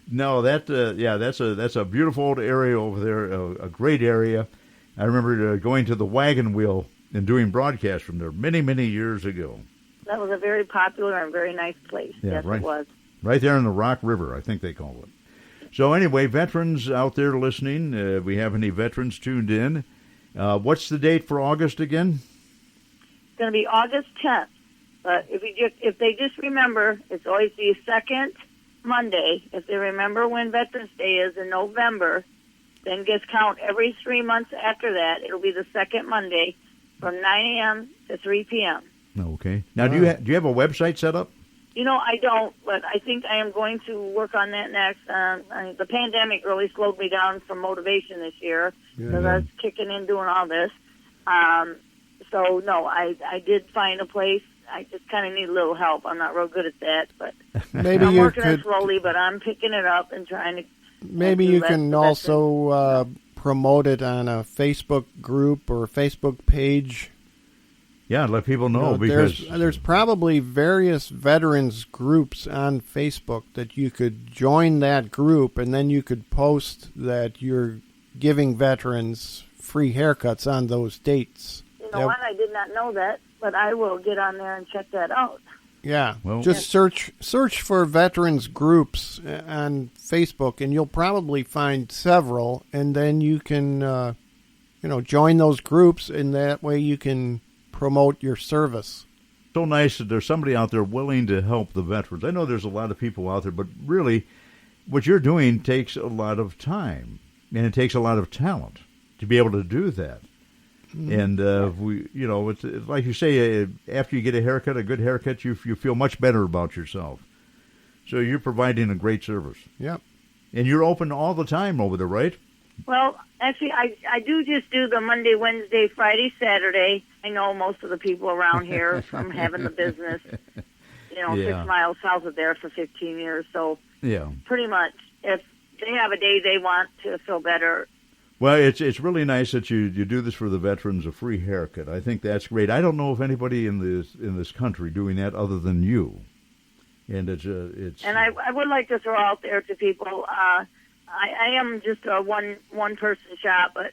Speaker 2: No, that's a beautiful old area over there, a great area. I remember going to the Wagon Wheel and doing broadcasts from there many, many years ago.
Speaker 4: That was a very popular and very nice place.
Speaker 2: Yeah,
Speaker 4: yes,
Speaker 2: right.
Speaker 4: It was.
Speaker 2: Right there in the Rock River, I think they call it. So anyway, veterans out there listening, we have any veterans tuned in. What's the date for August again?
Speaker 4: It's going to be August 10th. But if they just remember, it's always the second Monday. If they remember when Veterans Day is in November, then just count every 3 months after that. It'll be the second Monday from 9 a.m. to 3 p.m.
Speaker 2: Okay. Now, do you have a website set up?
Speaker 4: I don't, but I think I am going to work on that next. The pandemic really slowed me down from motivation this year because I was kicking in doing all this. So, no, I did find a place. I just kind of need a little help. I'm not real good at that, but
Speaker 3: maybe
Speaker 4: I'm
Speaker 3: you
Speaker 4: working
Speaker 3: could
Speaker 4: it slowly, but I'm picking it up and trying to.
Speaker 3: Maybe you can also promote it on a Facebook group or a Facebook page.
Speaker 2: Yeah, let people know, because
Speaker 3: there's probably various veterans groups on Facebook that you could join that group, and then you could post that you're giving veterans free haircuts on those dates.
Speaker 4: You know what? I did not know that, but I will get on there and check that out.
Speaker 3: Yeah, just search for veterans groups on Facebook, and you'll probably find several, and then you can, join those groups, and that way you can promote your service.
Speaker 2: So nice that there's somebody out there willing to help the veterans. I know there's a lot of people out there, but really, what you're doing takes a lot of time, and it takes a lot of talent to be able to do that. And it's like you say, after you get a good haircut, you feel much better about yourself. So you're providing a great service.
Speaker 3: Yep.
Speaker 2: And you're open all the time over there, right?
Speaker 4: Well, actually, I do just do the Monday, Wednesday, Friday, Saturday. I know most of the people around here from having the business, 6 miles south of there for 15 years. So pretty much, if they have a day they want to feel better.
Speaker 2: Well, it's really nice that you do this for the veterans, a free haircut. I think that's great. I don't know of anybody in this country doing that other than you. And it's. And
Speaker 4: I would like to throw out there to people. I am just a one person shop, but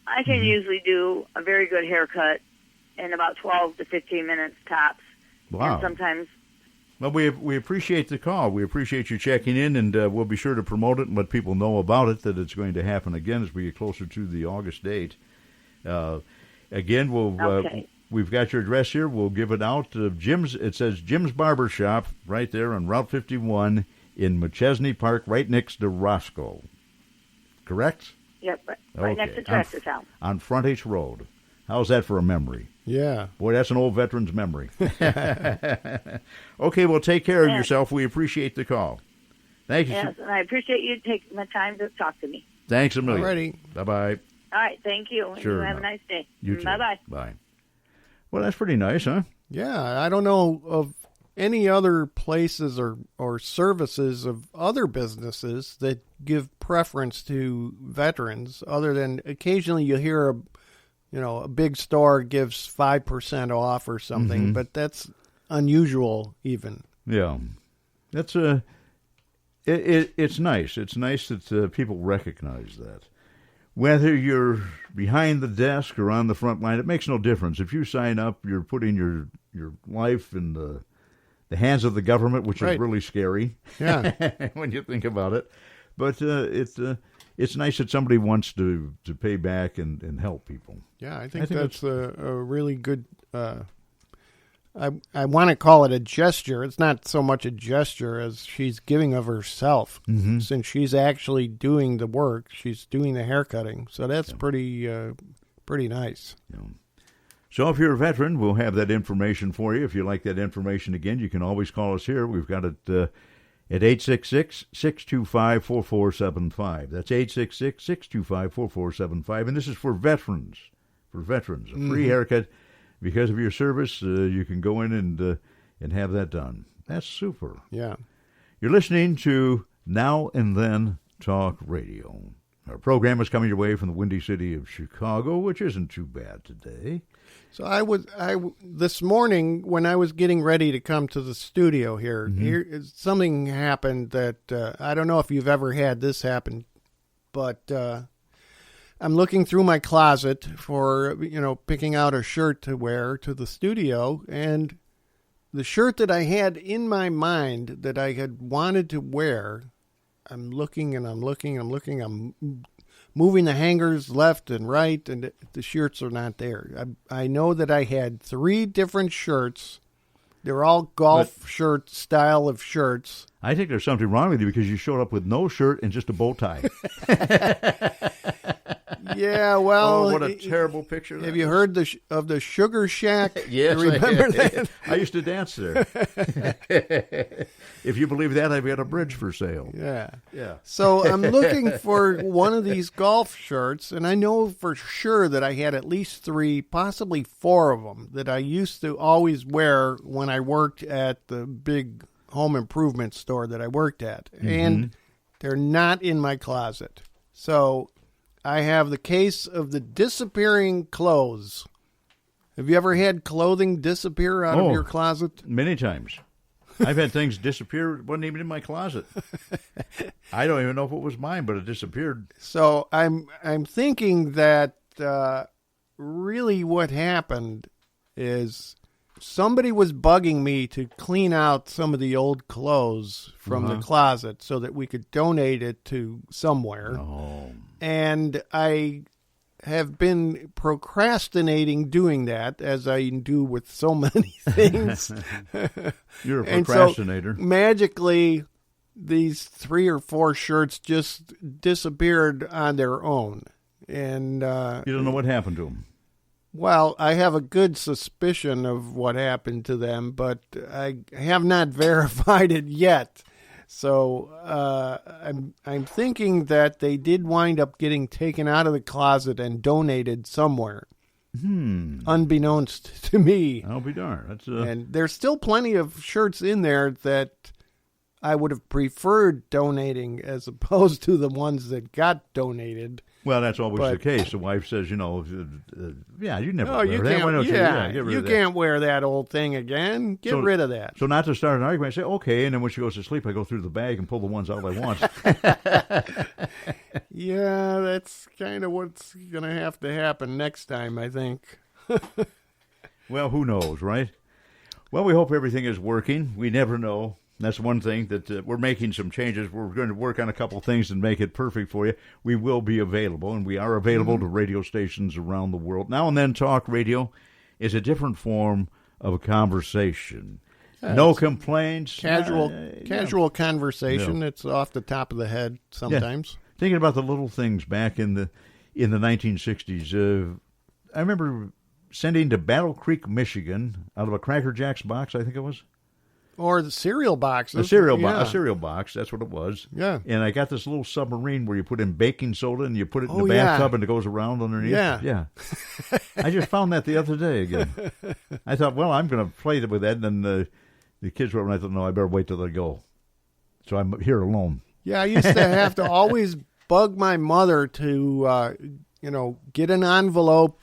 Speaker 4: I can usually do a very good haircut in about 12 to 15 minutes tops.
Speaker 2: Wow.
Speaker 4: And sometimes.
Speaker 2: Well, we appreciate the call. We appreciate you checking in, and we'll be sure to promote it and let people know about it, that it's going to happen again as we get closer to the August date. Again, we've got your address here. We'll give it out. Jim's. It says Jim's Barber Shop right there on Route 51 in McChesney Park, right next to Roscoe. Correct?
Speaker 4: Yep, right next to Tractor Town.
Speaker 2: On Frontage Road. How's that for a memory?
Speaker 3: Yeah.
Speaker 2: Boy, that's an old veteran's memory. Okay, well, take care of yourself. We appreciate the call. Thank you.
Speaker 4: Yes, and I appreciate you taking the time to talk to me.
Speaker 2: Thanks a million.
Speaker 3: Alrighty.
Speaker 2: Bye-bye.
Speaker 4: All right, thank you.
Speaker 2: Sure.
Speaker 4: You have a nice day.
Speaker 2: You too.
Speaker 4: Bye-bye.
Speaker 2: Bye. Well, that's pretty nice, huh?
Speaker 3: Yeah, I don't know of any other places or services of other businesses that give preference to veterans, other than occasionally you hear a big store gives 5% off or something, but that's unusual even.
Speaker 2: Yeah. That's it's nice. It's nice that people recognize that. Whether you're behind the desk or on the front line, it makes no difference. If you sign up, you're putting your life in the hands of the government, which is really scary.
Speaker 3: Yeah.
Speaker 2: When you think about it. But it's nice that somebody wants to pay back and help people.
Speaker 3: Yeah, I think that's a really good. I want to call it a gesture. It's not so much a gesture as she's giving of herself, since she's actually doing the work. She's doing the haircutting, so that's pretty nice. Yeah.
Speaker 2: So if you're a veteran, we'll have that information for you. If you like that information again, you can always call us here. We've got it at 866-625-4475. That's 866-625-4475. And this is for veterans. A free haircut. Because of your service, you can go in and have that done. That's super.
Speaker 3: Yeah.
Speaker 2: You're listening to Now and Then Talk Radio. Our program is coming your way from the Windy City of Chicago, which isn't too bad today.
Speaker 3: So this morning when I was getting ready to come to the studio here, something happened that I don't know if you've ever had this happen, but I'm looking through my closet for, picking out a shirt to wear to the studio, and the shirt that I had in my mind that I had wanted to wear, I'm looking and I'm looking, I'm moving the hangers left and right, and the shirts are not there. I know that I had 3 different shirts. They're all golf shirt style of shirts.
Speaker 2: I think there's something wrong with you because you showed up with no shirt and just a bow tie.
Speaker 3: Yeah, well...
Speaker 2: Oh, what a terrible picture.
Speaker 3: Have you heard of the Sugar Shack?
Speaker 2: Yes,
Speaker 3: you remember that?
Speaker 2: I used to dance there. If you believe that, I've got a bridge for sale.
Speaker 3: Yeah.
Speaker 2: Yeah.
Speaker 3: So I'm looking for one of these golf shirts, and I know for sure that I had at least 3, possibly 4 of them that I used to always wear when I worked at the big home improvement store that I worked at. Mm-hmm. And they're not in my closet. So I have the case of the disappearing clothes. Have you ever had clothing disappear out of your closet?
Speaker 2: Many times. I've had things disappear. It wasn't even in my closet. I don't even know if it was mine, but it disappeared.
Speaker 3: So I'm thinking that really what happened is somebody was bugging me to clean out some of the old clothes from the closet so that we could donate it to somewhere.
Speaker 2: Oh.
Speaker 3: And I have been procrastinating doing that, as I do with so many things.
Speaker 2: You're a procrastinator.
Speaker 3: And so magically, these 3 or 4 shirts just disappeared on their own. And
Speaker 2: you don't know what happened to them.
Speaker 3: Well, I have a good suspicion of what happened to them, but I have not verified it yet. So I'm thinking that they did wind up getting taken out of the closet and donated somewhere, unbeknownst to me.
Speaker 2: I'll be darned.
Speaker 3: And there's still plenty of shirts in there that I would have preferred donating as opposed to the ones that got donated.
Speaker 2: Well, that's always the case. The wife says, you never wear
Speaker 3: you
Speaker 2: that. Why don't
Speaker 3: you can't wear that old thing again. Get rid of that.
Speaker 2: So not to start an argument, I say, okay, and then when she goes to sleep, I go through the bag and pull the ones out I want.
Speaker 3: Yeah, that's kind of what's going to have to happen next time, I think.
Speaker 2: Well, who knows, right? Well, we hope everything is working. We never know. That's one thing that we're making some changes. We're going to work on a couple things and make it perfect for you. We will be available, and we are available to radio stations around the world. Now and then, talk radio is a different form of a conversation. No complaints.
Speaker 3: Casual conversation. No. It's off the top of the head sometimes.
Speaker 2: Yeah. Thinking about the little things back in the 1960s. I remember sending to Battle Creek, Michigan, out of a Cracker Jacks box, I think it was.
Speaker 3: Or the cereal boxes.
Speaker 2: A cereal box, that's what it was.
Speaker 3: Yeah.
Speaker 2: And I got this little submarine where you put in baking soda and you put it in the bathtub and it goes around underneath.
Speaker 3: Yeah.
Speaker 2: I just found that the other day again. I thought, well, I'm going to play with that. And then the kids were, and I thought, no, I better wait till they go. So I'm here alone.
Speaker 3: Yeah, I used to have to always bug my mother to, get an envelope.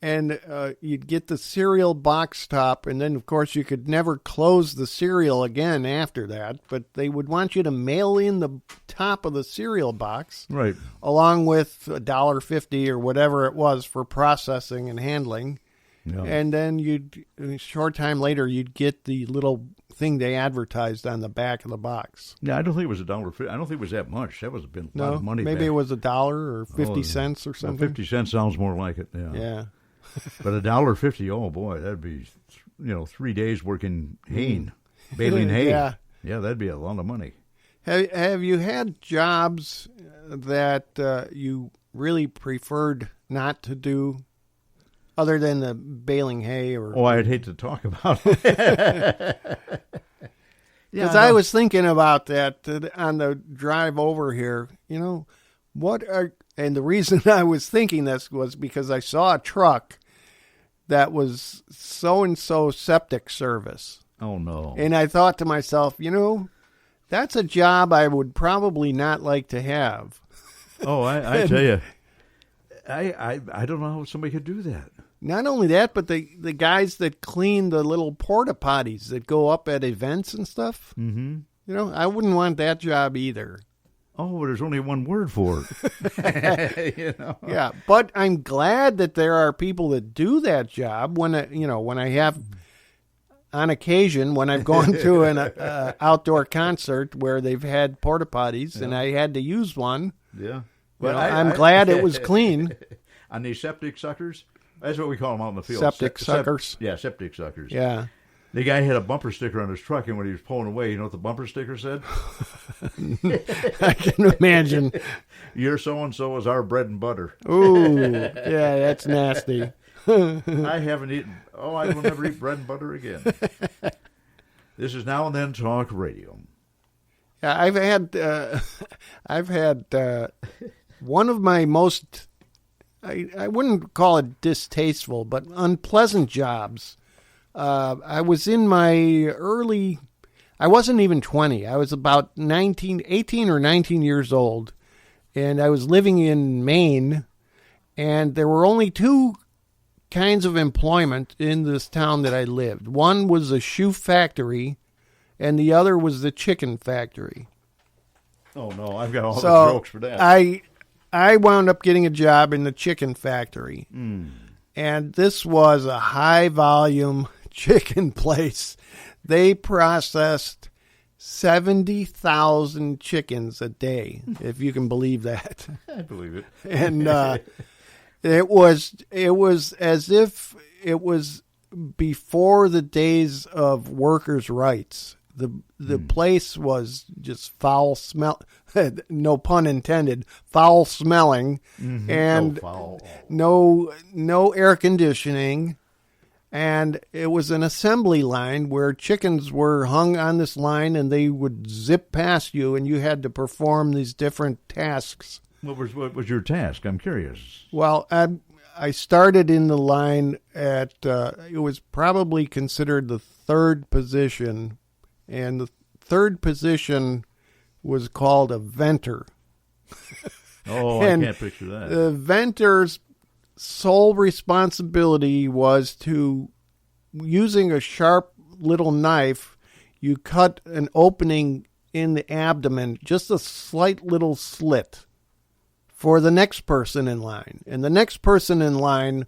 Speaker 3: And you'd get the cereal box top, and then, of course, you could never close the cereal again after that. But they would want you to mail in the top of the cereal box,
Speaker 2: right,
Speaker 3: along with $1.50 or whatever it was for processing and handling. Yeah. And then a short time later, you'd get the little thing they advertised on the back of the box.
Speaker 2: Yeah, I don't think it was $1.50. I don't think it was that much. That was a lot of money.
Speaker 3: Maybe it was $1 or 50 cents or something.
Speaker 2: 50 cents sounds more like it.
Speaker 3: Yeah.
Speaker 2: But $1.50, oh boy, that'd be 3 days working baling hay.
Speaker 3: Yeah,
Speaker 2: that'd be a lot of money.
Speaker 3: Have you had jobs that you really preferred not to do, other than the baling hay? Or
Speaker 2: I'd hate to talk about it.
Speaker 3: Because I was thinking about that on the drive over here. And the reason I was thinking this was because I saw a truck that was so-and-so septic service.
Speaker 2: Oh, no.
Speaker 3: And I thought to myself, that's a job I would probably not like to have.
Speaker 2: Oh, I tell you, I don't know how somebody could do that.
Speaker 3: Not only that, but the guys that clean the little porta potties that go up at events and stuff.
Speaker 2: Mm-hmm.
Speaker 3: I wouldn't want that job either.
Speaker 2: Oh, there's only one word for it.
Speaker 3: Yeah, but I'm glad that there are people that do that job. When I have, on occasion, when I've gone to an outdoor concert where they've had porta potties and I had to use one.
Speaker 2: Yeah,
Speaker 3: But I'm glad it was clean.
Speaker 2: On these septic suckers, that's what we call them out in the field.
Speaker 3: Septic suckers.
Speaker 2: Septic suckers.
Speaker 3: Yeah.
Speaker 2: The guy had a bumper sticker on his truck, and when he was pulling away, you know what the bumper sticker said?
Speaker 3: I can imagine.
Speaker 2: Your so-and-so is our bread and butter.
Speaker 3: Ooh, yeah, that's nasty.
Speaker 2: I haven't eaten. Oh, I will never eat bread and butter again. This is Now and Then Talk Radio.
Speaker 3: Yeah, I've had one of my most, I wouldn't call it distasteful, but unpleasant jobs. I was in my I wasn't even 20. I was about 18 or 19 years old, and I was living in Maine, and there were only two kinds of employment in this town that I lived. One was a shoe factory, and the other was the chicken factory.
Speaker 2: Oh, no, I've got all the jokes for that.
Speaker 3: I wound up getting a job in the chicken factory, and this was a high-volume chicken place. They processed 70,000 chickens a day, if you can believe that.
Speaker 2: I believe it.
Speaker 3: And it was as if it was before the days of workers' rights. The place was just foul smell, no pun intended, foul smelling, and no air conditioning. And it was an assembly line where chickens were hung on this line, and they would zip past you, and you had to perform these different tasks.
Speaker 2: What was your task? I'm curious.
Speaker 3: Well, I started in the line at, it was probably considered the third position, and the third position was called a venter.
Speaker 2: Oh, I can't picture that.
Speaker 3: The venter's sole responsibility was to, using a sharp little knife, you cut an opening in the abdomen, just a slight little slit, for the next person in line. And the next person in line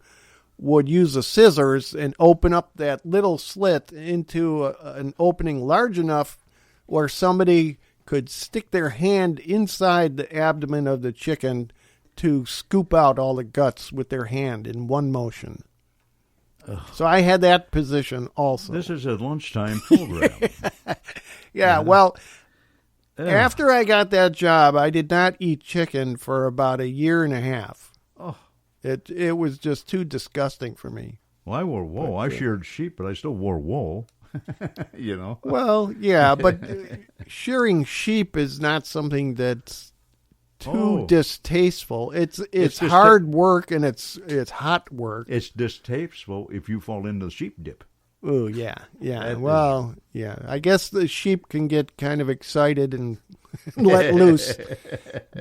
Speaker 3: would use the scissors and open up that little slit into an opening large enough where somebody could stick their hand inside the abdomen of the chicken to scoop out all the guts with their hand in one motion. Ugh. So I had that position also.
Speaker 2: This is a lunchtime program.
Speaker 3: Yeah, well, after I got that job, I did not eat chicken for about a year and a half.
Speaker 2: Oh.
Speaker 3: It was just too disgusting for me.
Speaker 2: Well, I wore wool. I sheared sheep, but I still wore wool. You know?
Speaker 3: Well, yeah, but shearing sheep is not something that's too distasteful. It's hard work, and it's hot work.
Speaker 2: It's distasteful if you fall into the sheep dip.
Speaker 3: Oh, yeah. Yeah. I guess the sheep can get kind of excited and let loose.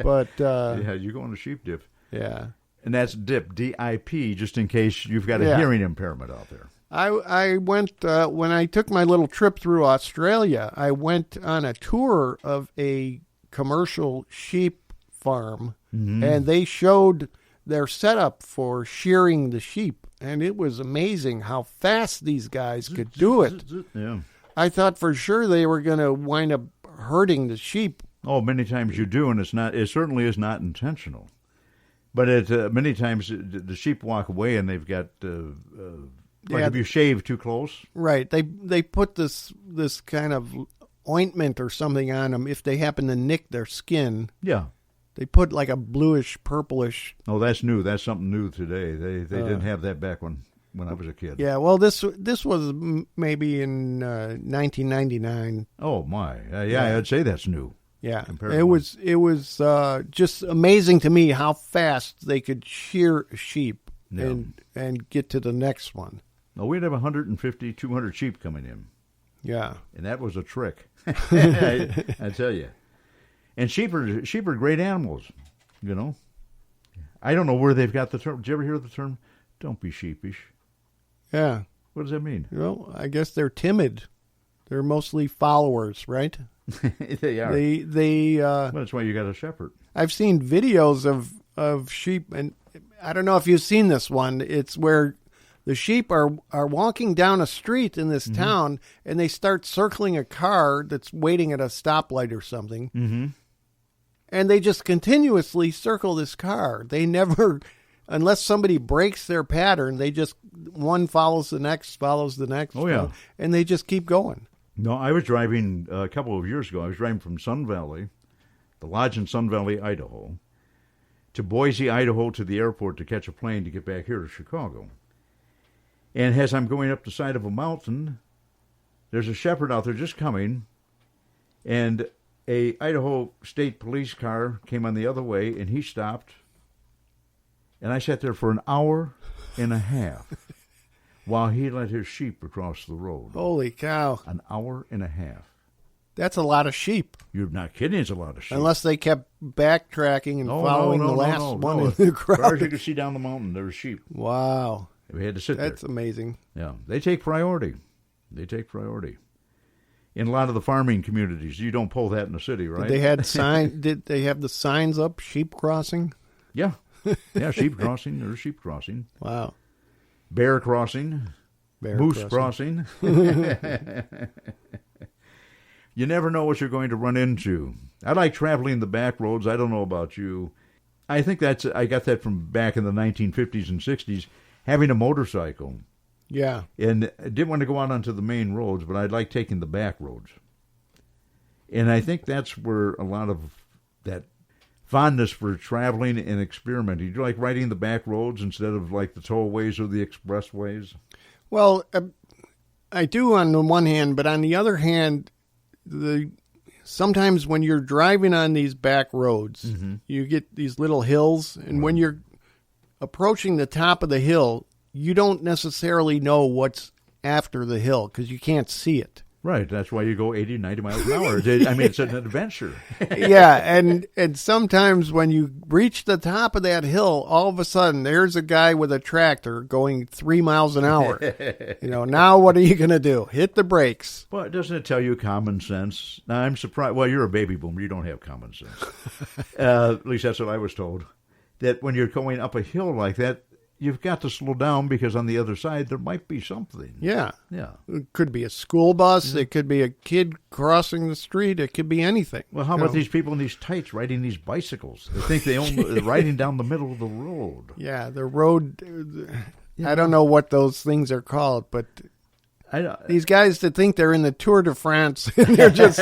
Speaker 3: But
Speaker 2: yeah, you go on a sheep dip.
Speaker 3: Yeah.
Speaker 2: And that's dip, D-I-P, just in case you've got a hearing impairment out there.
Speaker 3: I went, when I took my little trip through Australia, I went on a tour of a commercial sheep farm, and they showed their setup for shearing the sheep, and it was amazing how fast these guys could do it.
Speaker 2: Yeah.
Speaker 3: I thought for sure they were going to wind up hurting the sheep.
Speaker 2: Oh, many times you do, and it certainly is not intentional. But many times the sheep walk away, and they've got if you shave too close. Right.
Speaker 3: They put this kind of ointment or something on them if they happen to nick their skin.
Speaker 2: Yeah.
Speaker 3: They put like a bluish, purplish.
Speaker 2: Oh, that's new. That's something new today. They didn't have that back when I was a kid.
Speaker 3: Yeah. Well, this was maybe in 1999.
Speaker 2: Oh my. Yeah, I'd say that's new.
Speaker 3: Yeah, it was just amazing to me how fast they could shear sheep and get to the next one.
Speaker 2: No, we'd have 150, 200 sheep coming in.
Speaker 3: Yeah,
Speaker 2: and that was a trick. I tell you. And sheep are great animals, you know. I don't know where they've got the term. Did you ever hear the term? Don't be sheepish.
Speaker 3: Yeah.
Speaker 2: What does that mean?
Speaker 3: Well, I guess they're timid. They're mostly followers, right?
Speaker 2: They are.
Speaker 3: Well,
Speaker 2: that's why you got a shepherd.
Speaker 3: I've seen videos of sheep, and I don't know if you've seen this one. It's where the sheep are walking down a street in this town, and they start circling a car that's waiting at a stoplight or something.
Speaker 2: Mm-hmm.
Speaker 3: And they just continuously circle this car. They never, unless somebody breaks their pattern, they just, one follows the next.
Speaker 2: Oh, yeah.
Speaker 3: And they just keep going.
Speaker 2: No, I was driving a couple of years ago. I was driving from Sun Valley, the lodge in Sun Valley, Idaho, to Boise, Idaho, to the airport to catch a plane to get back here to Chicago. And as I'm going up the side of a mountain, there's a shepherd out there just coming, and a Idaho State Police car came on the other way, and he stopped. And I sat there for an hour and a half while he let his sheep across the road.
Speaker 3: Holy cow.
Speaker 2: An hour and a half.
Speaker 3: That's a lot of sheep.
Speaker 2: You're not kidding, it's a lot of sheep.
Speaker 3: Unless they kept backtracking and following the last one in the crowd.
Speaker 2: As far as you could see down the mountain, there were sheep.
Speaker 3: Wow.
Speaker 2: We had to sit there.
Speaker 3: That's amazing.
Speaker 2: Yeah, they take priority. In a lot of the farming communities, you don't pull that in the city, right?
Speaker 3: Did they have the signs up, sheep crossing?
Speaker 2: Yeah. Yeah, sheep crossing. There's sheep crossing.
Speaker 3: Wow.
Speaker 2: Bear crossing. Moose crossing. You never know what you're going to run into. I like traveling the back roads. I don't know about you. I think I got that from back in the 1950s and 60s, having a motorcycle.
Speaker 3: Yeah.
Speaker 2: And I didn't want to go out onto the main roads, but I like taking the back roads. And I think that's where a lot of that fondness for traveling and experimenting. Do you like riding the back roads instead of like the tollways or the expressways?
Speaker 3: Well, I do on the one hand, but on the other hand, sometimes when you're driving on these back roads, you get these little hills, and when you're approaching the top of the hill, you don't necessarily know what's after the hill because you can't see it.
Speaker 2: Right. That's why you go 80, 90 miles an hour. I mean, it's an adventure.
Speaker 3: Yeah, and sometimes when you reach the top of that hill, all of a sudden, there's a guy with a tractor going 3 miles an hour. Now what are you going to do? Hit the brakes.
Speaker 2: Well, doesn't it tell you common sense? Now, I'm surprised. Well, you're a baby boomer. You don't have common sense. At least that's what I was told. That when you're going up a hill like that, you've got to slow down because on the other side there might be something.
Speaker 3: Yeah.
Speaker 2: Yeah.
Speaker 3: It could be a school bus. It could be a kid crossing the street. It could be anything.
Speaker 2: Well, how about these people in these tights riding these bicycles? They think they own riding down the middle of the road.
Speaker 3: Yeah, the road. I don't know what those things are called, but these guys that think they're in the Tour de France and they're just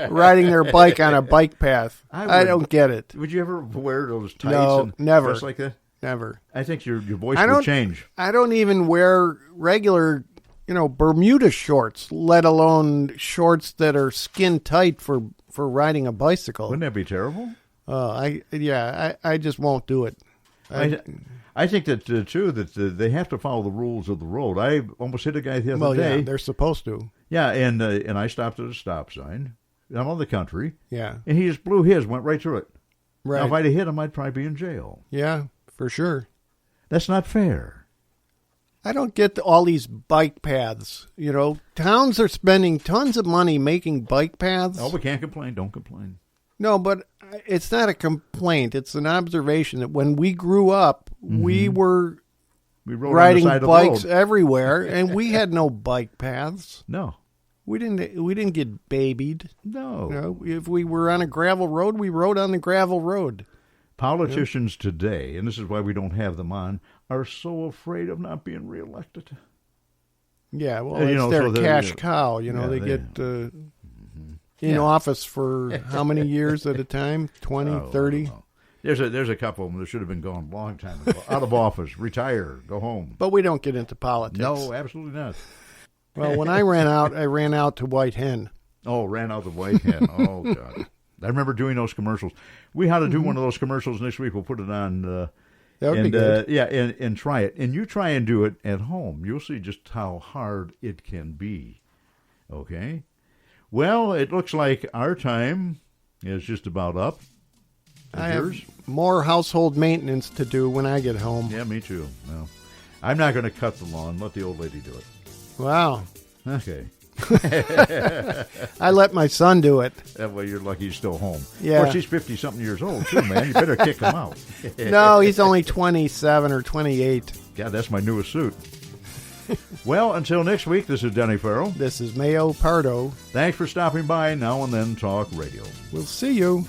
Speaker 3: riding their bike on a bike path. I don't get it.
Speaker 2: Would you ever wear those tights?
Speaker 3: No,
Speaker 2: and
Speaker 3: never.
Speaker 2: Just like that?
Speaker 3: Never.
Speaker 2: I think your voice would change.
Speaker 3: I don't even wear regular, Bermuda shorts, let alone shorts that are skin tight for riding a bicycle.
Speaker 2: Wouldn't that be terrible?
Speaker 3: I just won't do it.
Speaker 2: I think that too that they have to follow the rules of the road. I almost hit a guy the other day.
Speaker 3: Yeah, they're supposed to.
Speaker 2: Yeah, and I stopped at a stop sign. I'm on the country.
Speaker 3: Yeah,
Speaker 2: and he just blew his, went right through it.
Speaker 3: Right.
Speaker 2: Now, if I'd have hit him, I'd probably be in jail.
Speaker 3: Yeah, for sure.
Speaker 2: That's not fair.
Speaker 3: I don't get all these bike paths. Towns are spending tons of money making bike paths.
Speaker 2: Oh, we can't complain. Don't complain.
Speaker 3: No, but it's not a complaint. It's an observation that when we grew up, we were riding bikes everywhere, and we had no bike paths.
Speaker 2: No.
Speaker 3: We didn't get babied.
Speaker 2: No.
Speaker 3: If we were on a gravel road, we rode on the gravel road.
Speaker 2: Politicians today, and this is why we don't have them on, are so afraid of not being reelected.
Speaker 3: Yeah, well, it's their cash cow. They get in office for how many years at a time? 20, 30?
Speaker 2: There's a couple of them that should have been gone a long time ago. Out of office, retire, go home.
Speaker 3: But we don't get into politics.
Speaker 2: No, absolutely not.
Speaker 3: Well, when I ran out to White Hen.
Speaker 2: Oh, ran out to White Hen. Oh, God. I remember doing those commercials. We had to do one of those commercials next week. We'll put it on.
Speaker 3: That would be good.
Speaker 2: And try it. And you try and do it at home. You'll see just how hard it can be. Okay? Well, it looks like our time is just about up.
Speaker 3: I have more household maintenance to do when I get home.
Speaker 2: Yeah, me too. Well, I'm not going to cut the lawn. Let the old lady do it.
Speaker 3: Wow.
Speaker 2: Okay.
Speaker 3: I let my son do it.
Speaker 2: That way you're lucky he's still home.
Speaker 3: Yeah.
Speaker 2: Of course, he's 50-something years old, too, man. You better kick him out.
Speaker 3: No, he's only 27 or 28.
Speaker 2: God, that's my newest suit. Well, until next week, this is Denny Farrell.
Speaker 3: This is Mayo Pardo.
Speaker 2: Thanks for stopping by Now and Then Talk Radio.
Speaker 3: We'll see you.